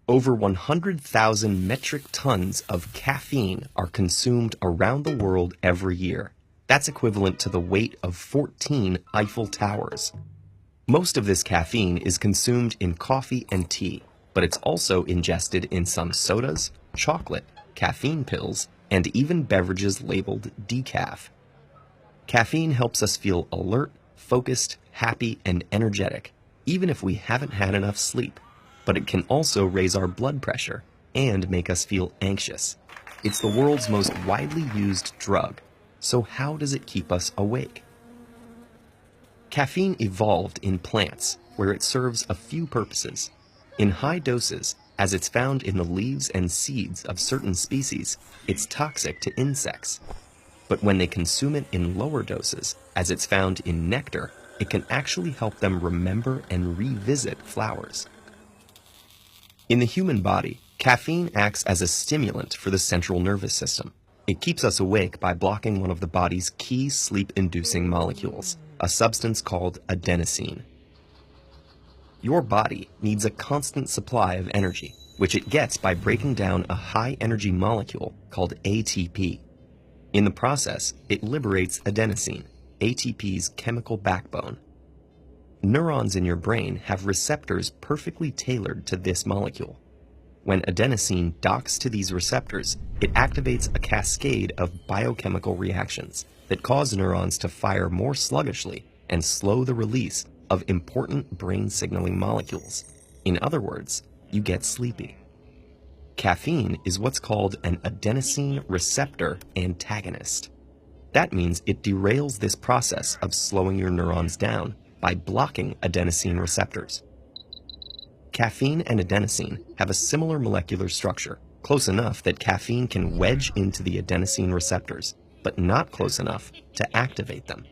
Over 100,000 metric tons of caffeine are consumed around the world every year. That's equivalent to the weight of 14 Eiffel Towers. Most of this caffeine is consumed in coffee and tea, but it's also ingested in some sodas, chocolate, caffeine pills, and even beverages labeled decaf. Caffeine helps us feel alert, focused, happy, and energetic, even if we haven't had enough sleep. But it can also raise our blood pressure and make us feel anxious. It's the world's most widely used drug. So how does it keep us awake? Caffeine evolved in plants, where it serves a few purposes. In high doses, as it's found in the leaves and seeds of certain species, it's toxic to insects. But when they consume it in lower doses, as it's found in nectar, it can actually help them remember and revisit flowers. In the human body, caffeine acts as a stimulant for the central nervous system. It keeps us awake by blocking one of the body's key sleep-inducing molecules, a substance called adenosine. Your body needs a constant supply of energy, which it gets by breaking down a high-energy molecule called ATP. In the process, it liberates adenosine, ATP's chemical backbone. Neurons in your brain have receptors perfectly tailored to this molecule. When adenosine docks to these receptors, it activates a cascade of biochemical reactions that cause neurons to fire more sluggishly and slow the release of important brain signaling molecules. In other words, you get sleepy. Caffeine is what's called an adenosine receptor antagonist. That means it derails this process of slowing your neurons down by blocking adenosine receptors. Caffeine and adenosine have a similar molecular structure, close enough that caffeine can wedge into the adenosine receptors, but not close enough to activate them.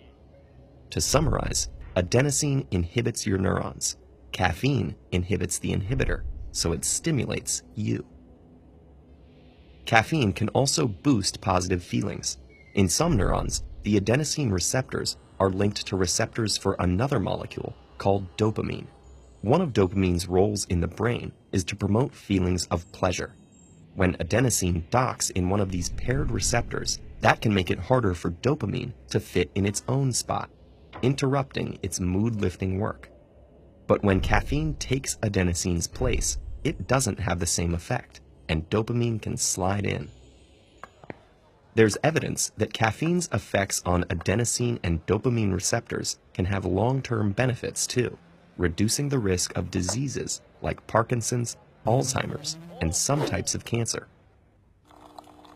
To summarize, adenosine inhibits your neurons. Caffeine inhibits the inhibitor, so it stimulates you. Caffeine can also boost positive feelings. In some neurons, the adenosine receptors are linked to receptors for another molecule called dopamine. One of dopamine's roles in the brain is to promote feelings of pleasure. When adenosine docks in one of these paired receptors, that can make it harder for dopamine to fit in its own spot, interrupting its mood-lifting work. But when caffeine takes adenosine's place, it doesn't have the same effect, and dopamine can slide in. There's evidence that caffeine's effects on adenosine and dopamine receptors can have long-term benefits too, reducing the risk of diseases like Parkinson's, Alzheimer's, and some types of cancer.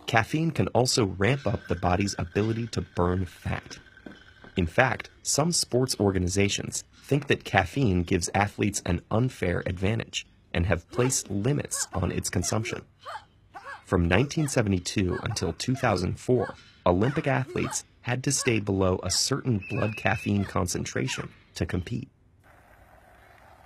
Caffeine can also ramp up the body's ability to burn fat. In fact, some sports organizations think that caffeine gives athletes an unfair advantage and have placed limits on its consumption. From 1972 until 2004, Olympic athletes had to stay below a certain blood caffeine concentration to compete.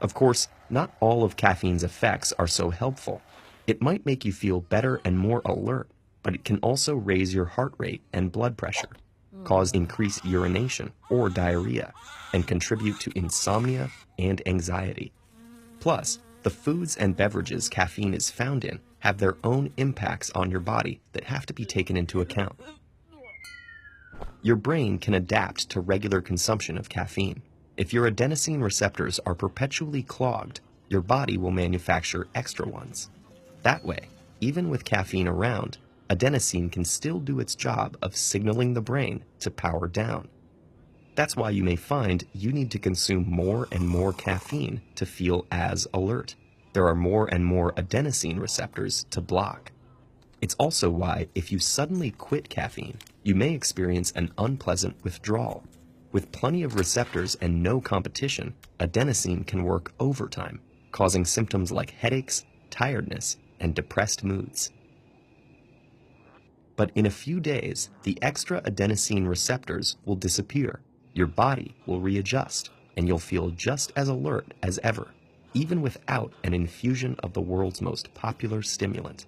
Of course, not all of caffeine's effects are so helpful. It might make you feel better and more alert, but it can also raise your heart rate and blood pressure, cause increased urination or diarrhea, and contribute to insomnia and anxiety. Plus, the foods and beverages caffeine is found in have their own impacts on your body that have to be taken into account. Your brain can adapt to regular consumption of caffeine. If your adenosine receptors are perpetually clogged, your body will manufacture extra ones. That way, even with caffeine around, adenosine can still do its job of signaling the brain to power down. That's why you may find you need to consume more and more caffeine to feel as alert. There are more and more adenosine receptors to block. It's also why if you suddenly quit caffeine, you may experience an unpleasant withdrawal. With plenty of receptors and no competition, adenosine can work overtime, causing symptoms like headaches, tiredness, and depressed moods. But in a few days, the extra adenosine receptors will disappear. Your body will readjust, and you'll feel just as alert as ever, even without an infusion of the world's most popular stimulant.